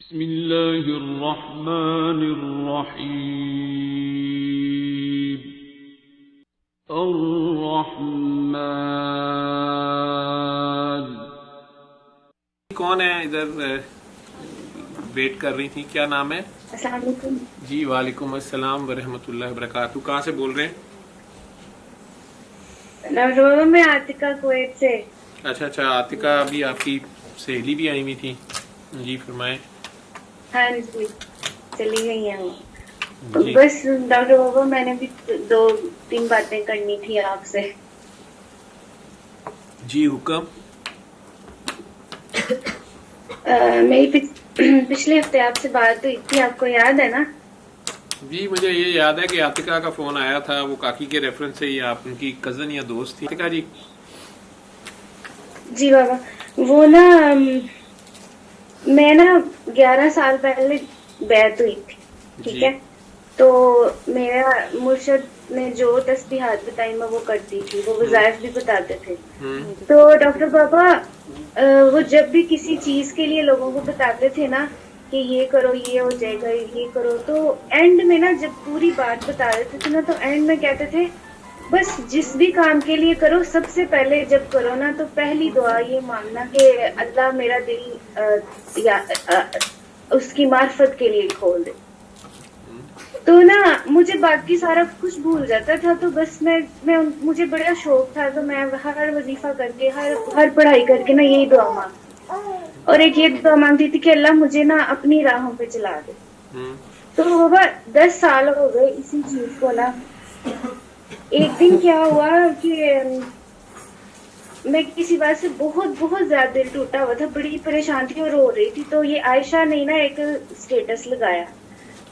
बिस्मिल्लाहिर्रहमानिर्रहीम। अर्रहमान। कौन है इधर वेट कर रही थी, क्या नाम है? अस्सलाम वालेकुम। जी वालेकुम अस्सलाम वरहमतुल्लाहि वबरकातुहू। कहाँ से बोल रहे हैं? मैं आतिका कुवैत से। अच्छा, आतिका अभी आपकी सहेली भी आई हुई थी। जी फरमाएं। हाँ जी, चली गई हैं वो। जी बस डॉक्टर बाबा, मैंने भी 2-3 बातें करनी थी आपसे। जी हुक्म। मेरी पिछले हफ्ते आपसे बात हुई थी, आपको याद है ना? जी मुझे ये याद है कि आतिका का फोन आया था, वो काकी के रेफरेंस से, या आप उनकी कजन या दोस्त थी। आतिका जी। जी बाबा, वो ना मैं ना 11 साल पहले बैत हुई थी, ठीक है? तो मेरा मुर्शद ने जो तस्बीहात बताई मैं वो करती थी, वो वज़ाइफ भी बताते थे। तो डॉक्टर बाबा, वो जब भी किसी चीज के लिए लोगों को बताते थे ना कि ये करो ये हो जाएगा, ये करो, तो एंड में ना जब पूरी बात बता देते थे ना, तो एंड में कहते थे बस जिस भी काम के लिए करो, सबसे पहले जब करो ना तो पहली दुआ ये मांगना कि अल्लाह मेरा दिल उसकी मार्फत के लिए खोल दे। तो ना मुझे बाकी सारा कुछ भूल जाता था। तो बस मुझे बड़ा शौक था, तो मैं हर वजीफा करके हर पढ़ाई करके ना यही दुआ मांगती, और एक ये दुआ मांगती थी कि अल्लाह मुझे ना अपनी राहों पे चला दे। तो बाबा 10 साल हो गए इसी चीज को ना। एक दिन क्या हुआ कि मैं किसी बात से बहुत बहुत ज्यादा दिल टूटा हुआ था, बड़ी परेशान थी और रो रही थी। तो ये आयशा ने ना एक स्टेटस लगाया,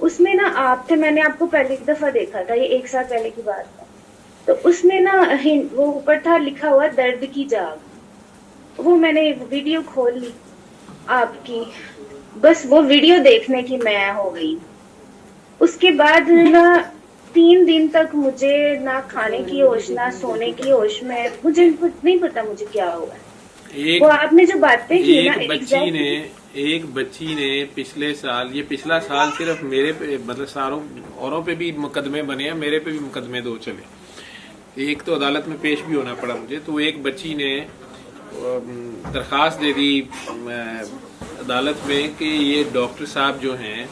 उसमें ना आप थे, मैंने आपको पहली दफा देखा था, ये 1 साल पहले की बात है। तो उसमें ना वो ऊपर था लिखा हुआ दर्द की जाग। वो मैंने वीडियो खोल ली आपकी, बस वो वीडियो देखने की मैं हो गई। उसके बाद ना 3 दिन तक मुझे ना खाने की होश ना सोने की होश में, मुझे नहीं पता मुझे क्या हुआ। वो आपने जो बातें की ना, एक बच्ची ने पिछले साल, ये पिछला साल सिर्फ मेरे पे, मतलब सारों औरों पे भी मुकदमे बने हैं, मेरे पे भी मुकदमे 2 चले। एक तो अदालत में पेश भी होना पड़ा मुझे। तो एक बच्ची ने दरखास्त दे दी अदालत में कि ये डॉक्टर साहब जो हैं,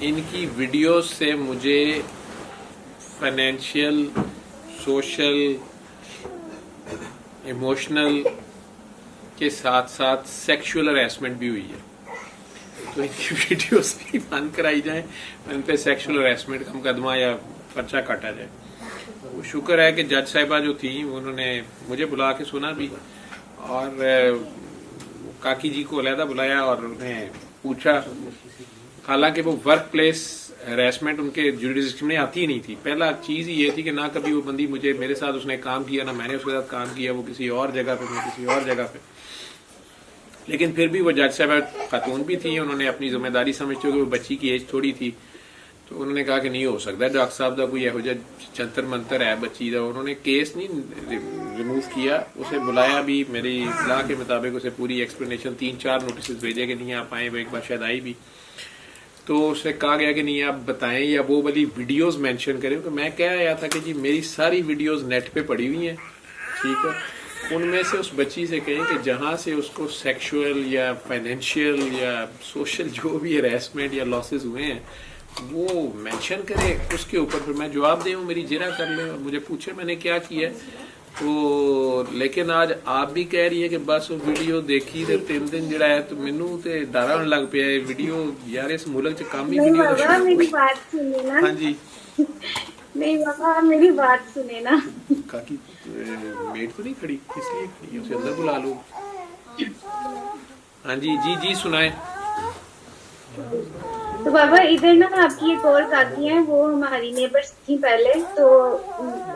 इनकी वीडियोस से मुझे फाइनेंशियल, सोशल, इमोशनल के साथ साथ सेक्सुअल हरेसमेंट भी हुई है। तो इनकी वीडियोस भी बंद कराई जाए, इन पे सेक्सुअल हरेसमेंट का मुकदमा या पर्चा काटा जाए। वो शुक्र है कि जज साहिबा जो थी उन्होंने मुझे बुला के सुना भी, और काकी जी को अलहदा बुलाया और उन्हें पूछा। हालांकि वो वर्क प्लेस हरेसमेंट उनके जुरिडिक्शन में आती ही नहीं थी। पहला चीज ही ये थी कि ना कभी वो बंदी मेरे साथ उसने काम किया, ना मैंने उसके साथ काम किया, वो किसी और जगह पे, मैं किसी और जगह पे। लेकिन फिर भी वो जज साहब खातून भी थी, उन्होंने अपनी जिम्मेदारी समझते हुए, वो बच्ची की एज थोड़ी थी, तो उन्होंने कहा कि नहीं हो सकता डॉक्टर साहब का कोई यहो जंतर मंतर है बच्ची का। उन्होंने केस नहीं रिमूव किया, उसे बुलाया भी, मेरी इत्तला के मुताबिक उसे पूरी एक्सप्लेनेशन, 3-4 नोटिस भेजे कि नहीं आप आए, वो एक बार शायद आई भी। तो उसे कहा गया कि नहीं आप बताएं या वो वाली वीडियोस मेंशन करें। तो मैं कह आया था कि जी मेरी सारी वीडियोस नेट पे पड़ी हुई हैं, ठीक है, उनमें से उस बच्ची से कहें कि जहां से उसको सेक्सुअल या फाइनेंशियल या सोशल जो भी हरेसमेंट या लॉसेस हुए हैं वो मेंशन करे, उसके ऊपर फिर मैं जवाब दूं, मेरी जिरा कर ले और मुझे पूछे मैंने क्या किया। तो लेकिन आज आप भी कह रही है कि बस वो वीडियो देखी तो 3 दिन जड़ा है, तो मैनू ते डर आने लग पिया है वीडियो। यार इस मुल्क च काम ही वीडियो बाबा मेरी बात सुने ना। हाँ जी। नहीं बाबा मेरी बात सुने ना। काकी मेट तो नहीं खड़ी, इसलिए खड़ी है, उसे अंदर बुला लो। हाँ जी जी जी सुनाए। तो बाबा इधर ना आपकी एक और काकी है, वो हमारी नेबर्स थी पहले, तो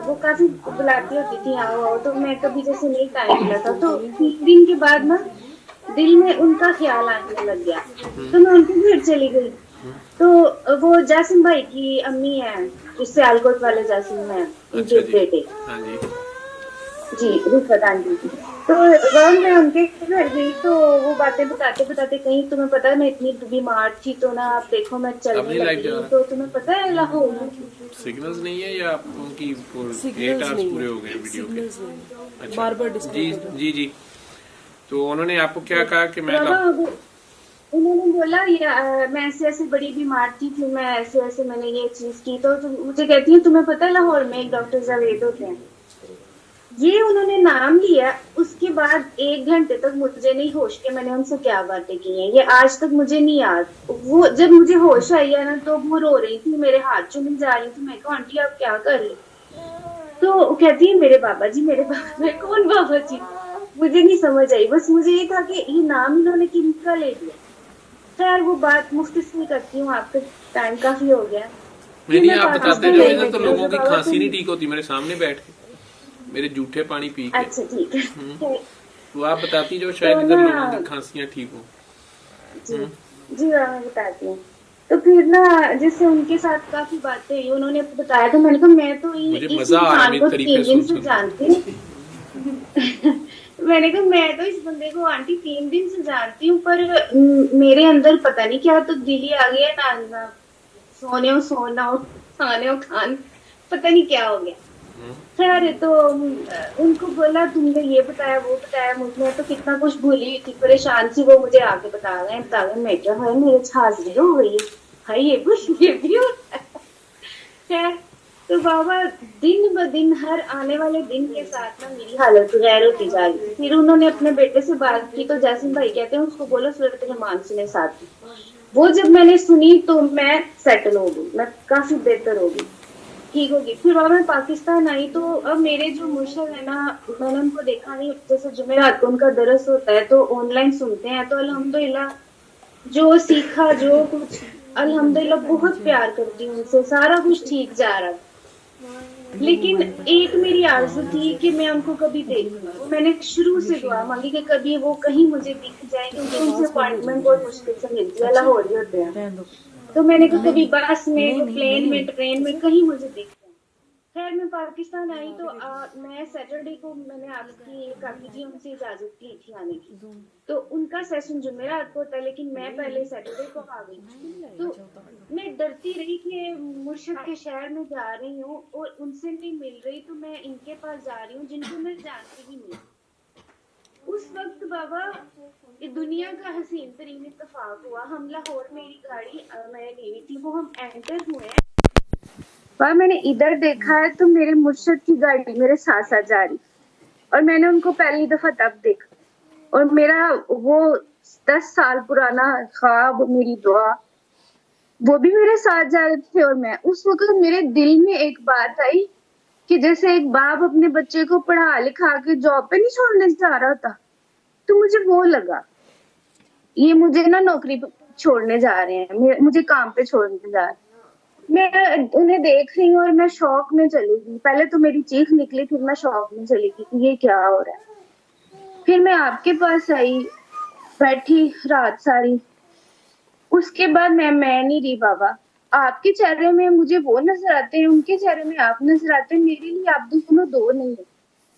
वो काफी बुलाती होती थी आओ आओ, तो मैं कभी जैसे नहीं टाइम मिला था। तो 3 दिन के बाद ना दिल में उनका ख्याल आने लग गया, तो मैं उनके घर चली गई। तो वो जासिम भाई की अम्मी है, जिससे आलकोट वाले जासिम है, उनके बेटे। हाँ जी जी रिफत आंटी। तो वह मैं उनके घर गई तो वो बातें बताते बताते, कहीं तुम्हें पता है मैं इतनी बीमार थी तो ना आप देखो मैं चलने अपनी लाइफ लगी जा हूँ, रहा तो तुम्हें पता है लाहौर में सिग्नल्स नहीं है या उनकी 8 सिग्नल्स आवर्स नहीं पूरे हो है, गए वीडियो के? सिग्नल्स नहीं, अच्छा बार बार जी डिस्कनेक्ट हो जी जी। तो उन्होंने आपको क्या कहा कि मैं बाबा उन्होंने बोला ये मैं ऐसे ऐसे बड़ी बीमार थी, फिर मैं ऐसे ऐसे मैंने ये चीज की, तो मुझे कहती है तुम्हें पता है लाहौर में एक डॉक्टर जावेद होते हैं, ये उन्होंने नाम लिया। उसके बाद 1 घंटे तक मुझे नहीं होश के मैंने उनसे क्या बातें की हैं, ये आज तक मुझे नहीं याद। वो जब मुझे होश आई है ना तो वो रो रही थी, मेरे हाथ चूमी जा रही थी, मैं कहा आंटी आप क्या कर रही? तो वो कहती है मेरे बाबा जी, मेरे बाबा। मैं कौन बाबा जी? मुझे नहीं समझ आई, बस मुझे ये था कि ये नाम इन्होंने किनका ले दिया। खैर वो बात मुख्तसर करती हूँ, आपका टाइम काफी हो गया। फिर नहीं मैं आप बताते पाकिस्तान जाओ, गई, इधर मैं तो कहा, लोगों की बाबा खांसी तुम नहीं ठीक होती मेरे सामने बैठ के, मेरे जूठे पानी पी के। अच्छा ठीक है। तो आप बताती जो तो शायद इधर ना लोगों की खांसियां ठीक हो। जी जी मैं बताती हूँ। तो फिर ना जैसे उनके साथ काफी बातें हुई, उन्होंने बताया था, मैंने कहा मैं तो मुझे इस मजा आ रहा है इंसान मेरी को तारीफें 3 दिन सुन से सुन जानती हूँ। मैंने कहा मैं तो इस बंदे को आंटी 3 दिन से जानती हूँ, पर मेरे अंदर पता नहीं क्या तब्दीली आ गई है ना, ना सोने सोना खाने खान, पता नहीं क्या हो गया। खैर तो उनको बोला तुमने ये बताया वो बताया, मुझे तो कितना कुछ भूली हुई थी, परेशान थी, वो मुझे आके बता गए। मैं क्या है मेरे हाजिरी हो गई है, भाई ये कुछ ये भी होता है। खैर तो बाबा दिन ब दिन हर आने वाले दिन के साथ ना मेरी हालत गैर होती जा रही थी। फिर उन्होंने अपने बेटे से बात की, तो जैसिम भाई कहते हैं उसको बोलो सूरत रहमान सुने साथ में। वो जब मैंने सुनी तो मैं सेटल हो गई, मैं काफी बेहतर हो गई, ठीक होगी। फिर वहां मैं पाकिस्तान आई तो अब मेरे जो मुर्शद है ना, मैंने उनको देखा नहीं, जैसे जुमेरात को उनका दरस होता है तो ऑनलाइन सुनते हैं, तो अल्हम्दुलिल्लाह जो सीखा जो कुछ, अल्हम्दुलिल्लाह बहुत प्यार करती हूँ उनसे, सारा कुछ ठीक जा रहा है। लेकिन एक मेरी आरज़ू थी कि मैं उनको कभी देखूं, वो मैंने शुरू से दुआ मांगी कि कभी वो कहीं मुझे दिख जाए, क्योंकि उनसे आवाज बंद हो अपॉइंटमेंट जाएगी। बहुत मुश्किल से मिलती है, अच्छा लाहौर ही होते हैं। रहने दो। तो मैंने कहा नहीं कभी बस में, नहीं कभी नहीं प्लेन नहीं में, ट्रेन में, कैसे? कहीं मुझे दिख जाए। खैर मैं पाकिस्तान आई तो मैं सैटरडे को मैंने आपकी काकी जी उनसे इजाजत ली थी आने की, तो उनका सेशन जुमेरात को होता है, लेकिन मैं पहले सैटरडे को आ गई। तो मैं डरती रही कि मुर्शिद के शहर में जा रही हूँ और उनसे नहीं मिल रही, तो मैं इनके पास जा रही हूँ जिनको मैं जानती भी नहीं। उस वक्त बाबा ये दुनिया का हसीन तरीन इत्तेफाक हुआ, हम लाहौर मेरी गाड़ी मैंने ली हुई थी, वो हम एंटर हुए हैं, वह मैंने इधर देखा है तो मेरे मुर्शिद की गाड़ी मेरे साथ साथ जा रही, और मैंने उनको पहली दफा तब देखा, और मेरा वो 10 साल पुराना ख्वाब, मेरी दुआ, वो भी मेरे साथ जा रहे थे। और मैं उस वक्त मेरे दिल में एक बात आई कि जैसे एक बाप अपने बच्चे को पढ़ा लिखा के जॉब पे नहीं छोड़ने जा रहा था, तो मुझे वो लगा ये मुझे ना नौकरी पे छोड़ने जा रहे हैं, मुझे काम पे छोड़ने जा रहे हैं। मैं उन्हें देख रही हूँ और मैं शौक में चली गई, पहले तो मेरी चीख निकली, फिर मैं शौक में चली गई कि ये क्या हो रहा है। फिर मैं आपके पास आई, बैठी रात सारी। उसके बाद मैं नहीं रही बाबा, आपके चेहरे में मुझे वो नजर आते हैं, उनके चेहरे में आप नजर आते हैं, मेरे लिए आप दोनों दो नहीं है।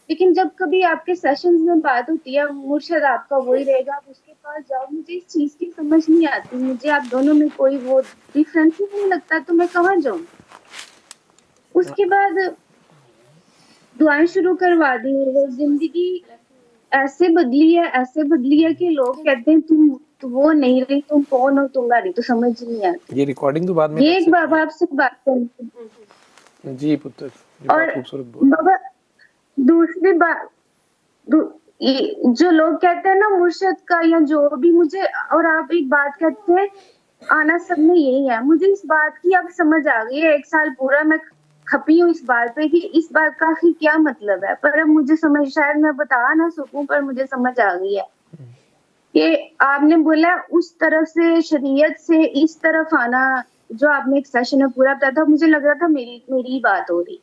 लेकिन जब कभी आपके सेशंस में बात होती है, मुर्शद आपका वही रहेगा, आप उसके पास जाओ, मुझे इस चीज की समझ नहीं आती, मुझे आप दोनों में कोई वो डिफरेंस ही नहीं लगता, तो मैं कहाँ जाऊँ। उसके बाद दुआएं शुरू करवा दी, वो जिंदगी ऐसे बदली है कि लोग कहते हैं तुम तो वो नहीं रही, तुम कौन हो, तुम्हारी तो समझ नहीं आती। ये रिकॉर्डिंग तो बाद में ये एक बाबा आपसे बात करनी थी। जी पुत्र और बाबा दूसरी बात जो लोग कहते हैं ना मुर्शद का या जो भी, मुझे और आप एक बात कहते हैं आना सब में यही है, मुझे इस बात की अब समझ आ गई है। 1 साल पूरा मैं खपी हूँ इस बात पे कि इस बात का आखिर क्या मतलब है, पर अब मुझे समझ, शायद मैं बता ना सकूं, पर मुझे समझ आ गई है कि आपने बोला उस तरफ से शरीयत से इस तरफ आना, जो आपने एक सेशन में पूरा बताया था, मुझे लग रहा था मेरी बात हो रही।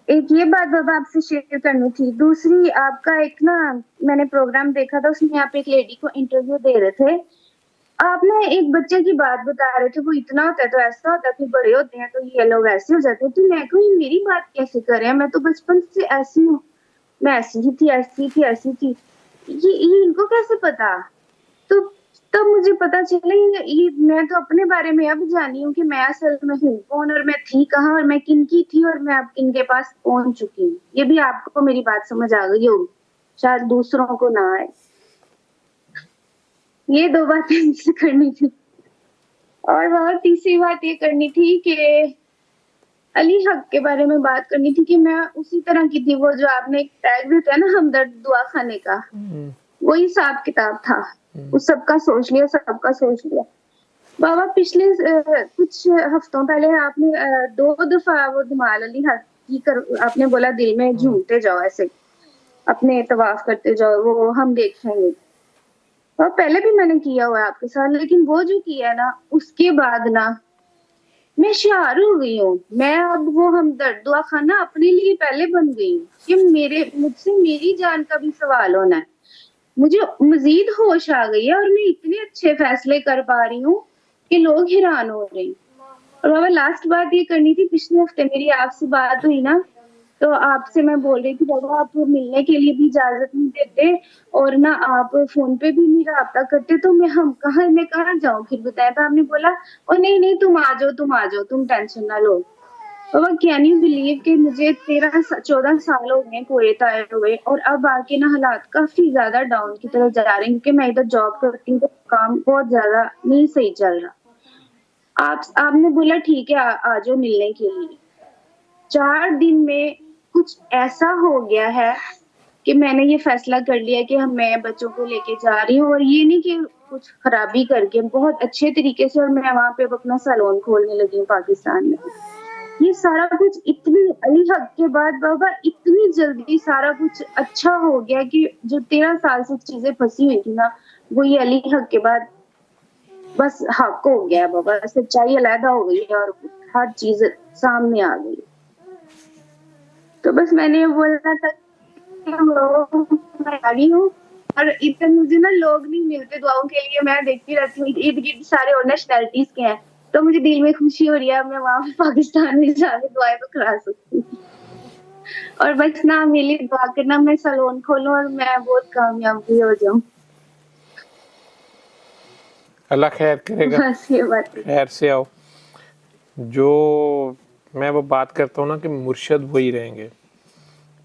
एक ये बात बाबा आपसे शेयर करनी थी। दूसरी आपका एक ना मैंने प्रोग्राम देखा था, उसमें आप एक लेडी को इंटरव्यू दे रहे थे, आप ना एक बच्चे की बात बता रहे थे, वो इतना होता है तो ऐसा होता है, फिर बड़े होते हैं तो ये लोग ऐसे हो जाते हैं, तो मैं कहूँ मेरी बात कैसे करें, मैं तो बचपन से ऐसी हूँ। मैं ऐसी ही थी, ऐसी थी, ऐसी थी। ये इनको कैसे पता? तो तब मुझे पता चला ये मैं तो अपने बारे में अब जानी हूँ कि मैं असल में हूँ कौन, और मैं थी कहाँ, और मैं किन की थी, और मैं अब किनके पास पहुंच चुकी हूँ। ये भी आपको मेरी बात समझ आ गई होगी, शायद दूसरों को ना आए। ये दो बातें मुझसे करनी थी। और वह तीसरी बात ये करनी थी कि अली हक के बारे में बात करनी थी कि मैं उसी तरह की थी, वो जो आपने एक टैग देता है ना, हमदर्द दुआ खाने का, वही हिसाब किताब था। उस सबका सोच लिया, सबका सोच लिया। बाबा पिछले कुछ हफ्तों पहले आपने 2 दफा वो धमाल अली हक की आपने बोला दिल में झूमते जाओ, ऐसे अपने तवाफ करते जाओ, वो हम देखेंगे। और पहले भी मैंने किया हुआ है आपके साथ, लेकिन वो जो किया है ना, उसके बाद ना मैं शार हो गई हूँ। मैं अब वो हमदर्द दुआ खाना अपने लिए पहले बन गई हूँ कि मुझसे मेरी जान का भी सवाल होना है। मुझे मजीद होश आ गई है और मैं इतने अच्छे फैसले कर पा रही हूँ कि लोग हैरान हो रहे हैं। और बाबा लास्ट बात ये करनी थी, पिछले हफ्ते मेरी आपसे बात हुई ना, तो आपसे मैं बोल रही थी बाबा आप मिलने के लिए भी इजाजत नहीं देते, और ना आप फोन पे भी नहीं रब्ता करते, तो मैं कहाँ जाऊँ फिर बताया। तो आपने बोला ओ नहीं नहीं तुम आ जाओ, तुम टेंशन ना लो। बाबा कैन यू बिलीव कि मुझे 14 साल हो गए कुवैत आए हुए, और अब आके ना हालात काफी ज्यादा डाउन की तरफ जा रहे हैं, क्योंकि मैं इधर जॉब करती हूँ तो काम बहुत ज्यादा नहीं सही चल रहा। आपने बोला ठीक है आ जाओ मिलने के लिए। 4 दिन में कुछ ऐसा हो गया है कि मैंने ये फैसला कर लिया कि मैं बच्चों को लेके जा रही हूँ, और ये नहीं कि कुछ खराबी करके, बहुत अच्छे तरीके से। और मैं वहां पे अपना सैलून खोलने लगी हूँ पाकिस्तान में। ये सारा कुछ इतनी अली हक के बाद बाबा इतनी जल्दी सारा कुछ अच्छा हो गया कि जो 13 साल से चीजें फंसी हुई थी ना, वो ये अली हक के बाद बस हक हो गया बाबा। सच्चाई अलहदा हो गई है और हर चीज सामने आ गई। तो बस मैंने ये बोलना था कि मैं आ रही हूँ, और इतने मुझे ना लोग नहीं मिलते दुआओं के लिए। मैं देखती रहती हूँ इर्द गिर्द सारे और नेशनैलिटीज के हैं, तो मुझे दिल में खुशी हो रही है, मैं वहां पे पाकिस्तान में जाके दुआएं तो करा सकती हूँ। और बस ना मेरे लिए दुआ करना, मैं सैलून खोलूं और मैं बहुत कामयाब भी हो जाऊं। अल्लाह खैर करेगा, बस ये बात है। खैर से आओ। जो मैं वो बात करता हूँ ना कि मुर्शद वही रहेंगे।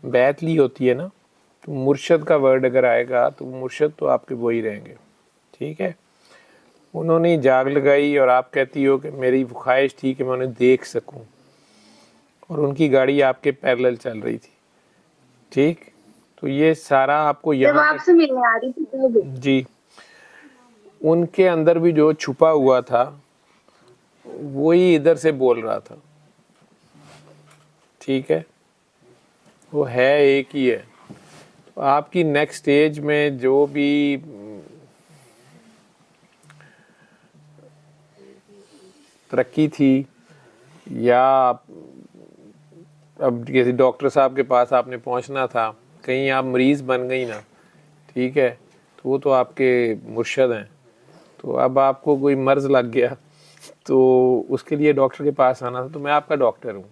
बैत ली होती है ना, तो मुर्शद का वर्ड अगर आएगा तो मुर्शद तो आपके वही रहेंगे। ठीक है, उन्होंने जाग लगाई और आप कहती हो कि मेरी ख्वाहिश थी कि मैं उन्हें देख सकूं, और उनकी गाड़ी आपके पैरेलल चल रही थी। ठीक, तो ये सारा आपको जब यहाँ आपसे मिलने आ रही थी तब जी, उनके अंदर भी जो छुपा हुआ था वही इधर से बोल रहा था। ठीक है, वो है एक ही है। तो आपकी नेक्स्ट स्टेज में जो भी तरक्की थी, या अब किसी डॉक्टर साहब के पास आपने पहुंचना था, कहीं आप मरीज़ बन गई ना, ठीक है, तो वो तो आपके मुर्शद हैं। तो अब आपको कोई मर्ज़ लग गया तो उसके लिए डॉक्टर के पास आना था, तो मैं आपका डॉक्टर हूँ।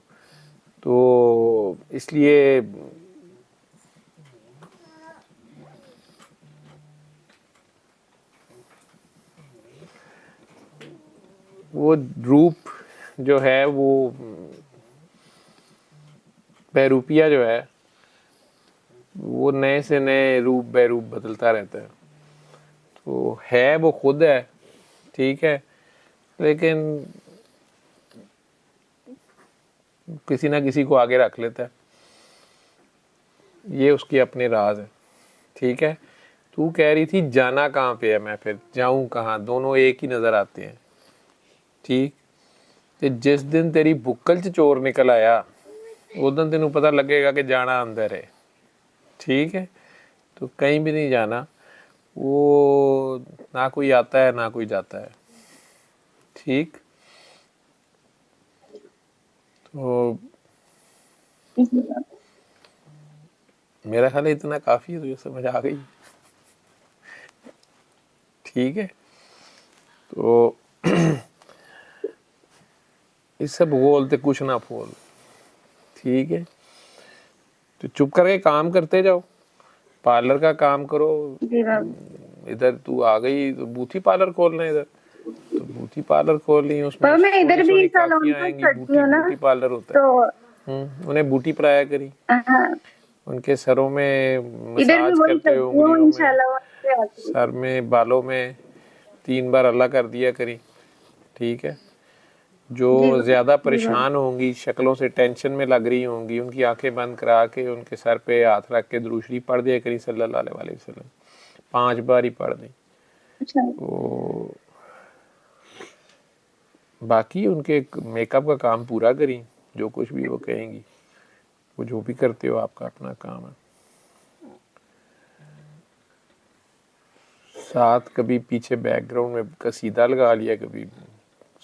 तो इसलिए वो रूप जो है, वो बहरूपिया जो है, वो नए से नए रूप बहरूप बदलता रहता है। तो है वो खुद है, ठीक है, लेकिन किसी ना किसी को आगे रख लेता है। ये उसके अपने राज है। ठीक है, तू कह रही थी जाना कहाँ पे है, मैं फिर जाऊँ कहाँ, दोनों एक ही नज़र आते हैं। ठीक, तो जिस दिन तेरी बुक्कल च चोर निकल आया उस दिन तेनों पता लगेगा कि जाना अंदर है। ठीक है, तो कहीं भी नहीं जाना, वो ना कोई आता है ना कोई जाता है। ठीक, तो मेरा ख्याल है इतना काफ़ी है, तुझे समझ आ गई। ठीक है, तो इस सब बोलते कुछ ना बोल। ठीक है, तो चुप करके काम करते जाओ, पार्लर का काम करो। जी बाबा। इधर तू आ गई तो बूथी पार्लर खोलना है, इधर तो बूथी पार्लर खोल ली, उसमें बाबा मैं इधर भी सोनी सैलून काकियां पर आएंगी, करती हूँ ना, बूटी पार्लर होता है। तो उन्हें बूटी पराया करी, हाँ, उनके सरों में इधर भी मसाज वही करते हुए करती हूँ, उंगलियों में, इंशाल्लाह वहाँ पे आती हूँ। सर में, बालों में 3 बार अल्लाह कर दिया करी, ठीक है। जो जी बाबा, ज्यादा जी बाबा। परेशान होंगी, शक्लों से टेंशन में लग रही होंगी, उनकी आंखें बंद करा के उनके सर पे हाथ रख के दुरूद शरीफ पढ़ दिया करी सल्लल्लाहु अलैहि वसल्लम, 5 बार ही पढ़ दी। अच्छा तो बाकी उनके मेकअप का काम पूरा करी, जो कुछ भी वो कहेंगी, वो जो भी करते हो आपका अपना काम है। साथ कभी पीछे बैकग्राउंड में कसीदा लगा लिया, कभी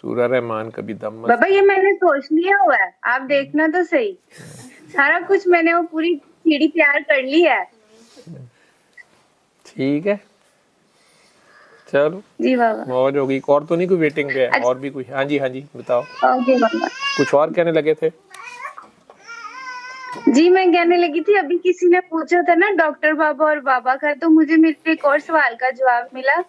सूरा रहमान, कभी दम मस्त। बाबा ये मैंने सोच लिया हुआ है, आप देखना तो सही, सारा कुछ मैंने वो पूरी सीढ़ी तैयार कर ली है। ठीक है, चलो जी बाबा। मौज होगी। और तो नहीं कोई वेटिंग पे है? अच्छा। और भी कोई? हाँ जी, हाँ जी, बताओ। ओके बाबा। कुछ और कहने लगे थे? जी मैं कहने लगी थी, अभी किसी ने पूछा था ना डॉक्टर बाबा और बाबा का, तो मुझे मेरे एक और सवाल का जवाब मिला।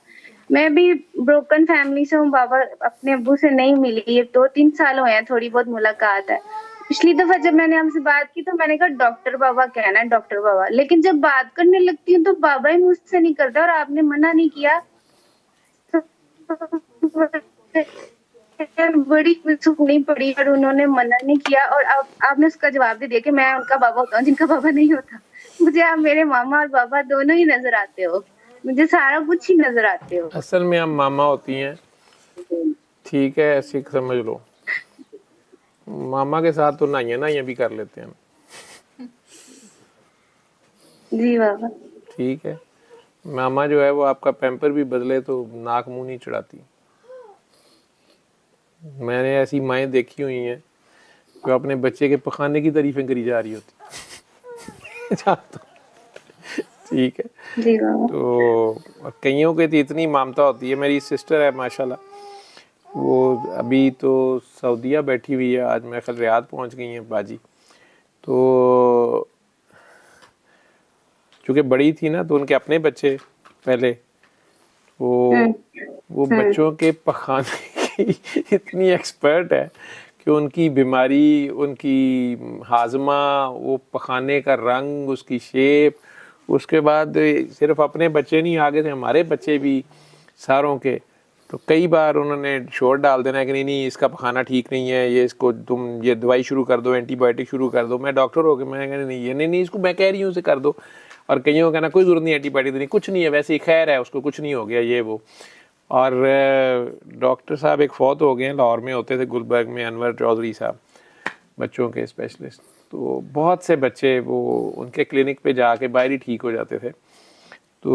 मैं भी ब्रोकन फैमिली से हूँ बाबा, अपने अब्बू से नहीं मिली, ये 2-3 साल हुए हैं, थोड़ी बहुत मुलाकात है। पिछली दफा जब मैंने आपसे बात की तो मैंने कहा डॉक्टर बाबा कहना है, डॉक्टर बाबा, लेकिन जब बात करने लगती हूँ तो बाबा ही मुझसे नहीं करता, और आपने मना नहीं किया। बड़ी सुननी पड़ी और उन्होंने मना नहीं किया, और आपने उसका जवाब दे दिया कि मैं उनका बाबा होता हूँ जिनका बाबा नहीं होता। मुझे आप मेरे मामा और बाबा दोनों ही नजर आते हो, मुझे सारा कुछ ही नजर आते हो। असल में हम मामा होती हैं, ठीक है, ऐसे समझ लो। मामा के साथ तो नाइयां भी कर लेते हैं। जी बाबा। ठीक है, मामा जो है वो आपका पैम्पर भी बदले तो नाक मुंह नहीं चढ़ाती। मैंने ऐसी माएँ देखी हुई हैं जो अपने बच्चे के पखाने की तारीफें करी जा रही होती। ठीक है, जी बाबा। तो कईयों के तो इतनी ममता होती है। मेरी सिस्टर है माशाल्लाह, वो अभी तो सऊदीया बैठी हुई है, आज मैं ख्याल रियाद पहुंच गई हैं बाजी। तो चूँकि बड़ी थी ना, तो उनके अपने बच्चे पहले वो बच्चों के पखाने की इतनी एक्सपर्ट है कि उनकी बीमारी, उनकी हाजमा, वो पखाने का रंग, उसकी शेप, उसके बाद सिर्फ अपने बच्चे नहीं, आगे थे हमारे बच्चे भी सारों के। तो कई बार उन्होंने शोर डाल देना है कि नहीं नहीं इसका पखाना ठीक नहीं है, ये इसको तुम ये दवाई शुरू कर दो, एंटीबायोटिक शुरू कर दो। मैं डॉक्टर हो गया, मैं कहना नहीं ये नहीं इसको मैं कह रही हूँ उसे कर दो। और कईयों का कहना कोई ज़रूरत नहीं, एंटीबायोटिक नहीं, कुछ नहीं है, वैसे ही खैर है, उसको कुछ नहीं हो गया ये वो। और डॉक्टर साहब एक फ़ौत हो गए हैं, लाहौर में होते थे, गुलबर्ग में, अनवर चौधरी साहब, बच्चों के स्पेशलिस्ट। तो बहुत से बच्चे वो उनके क्लिनिक पे जाके बाहर ही ठीक हो जाते थे। तो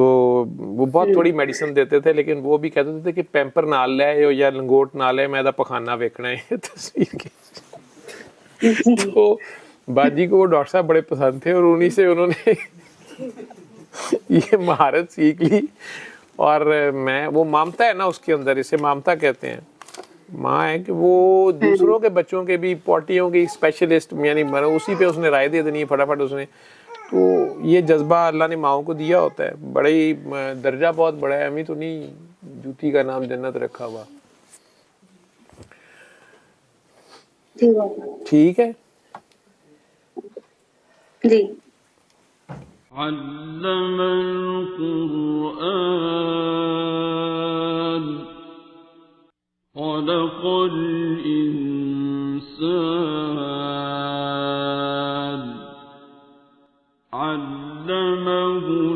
वो बहुत थोड़ी मेडिसिन देते थे, लेकिन वो भी कहते थे कि पैम्पर नाल ले या लंगोट नाल है, मैं दा पखाना वेखना है तस्वीर की। तो बाजी को वो डॉक्टर साहब बड़े पसंद थे और उन्हीं से उन्होंने ये महारत सीख ली। और मैं, वो ममता है ना उसके अंदर, इसे ममता कहते हैं, माँ है कि वो दूसरों के बच्चों के भी पोटियों की स्पेशलिस्ट, यानी उसी पे उसने राय दे देनी है फटाफट उसने। तो ये जज्बा अल्लाह ने माओ को दिया होता है, बड़े ही दर्जा बहुत बड़ा है। हमें तो नहीं जूती का नाम जन्नत रखा हुआ। ठीक है जी। अल्लमल कुरआन खलक़ल इंसान अल्लमहु